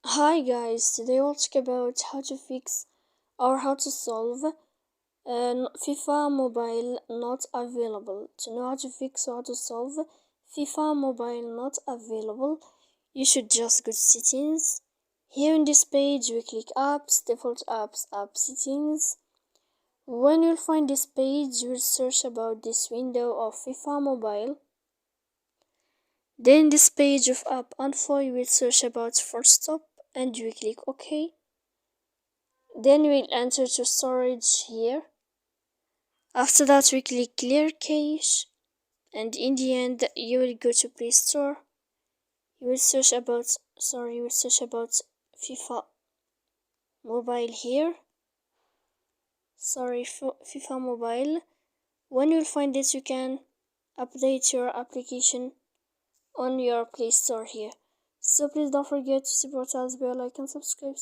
Hi guys, today we'll talk about how to fix or how to solve FIFA mobile not available. To know how to fix or how to solve FIFA mobile not available, you should just go to settings. Here in this page we click apps, default apps, app settings. When you'll find this page, you'll search about this window of FIFA mobile. Then this page of app info, you will search about force stop and you click OK. Then we'll enter to storage here. After that we click clear cache, and in the end you will go to Play Store. You will search about FIFA mobile here. FIFA mobile. When you'll find this, you can update your application on your Play Store here. So please don't forget to support us by like and subscribe.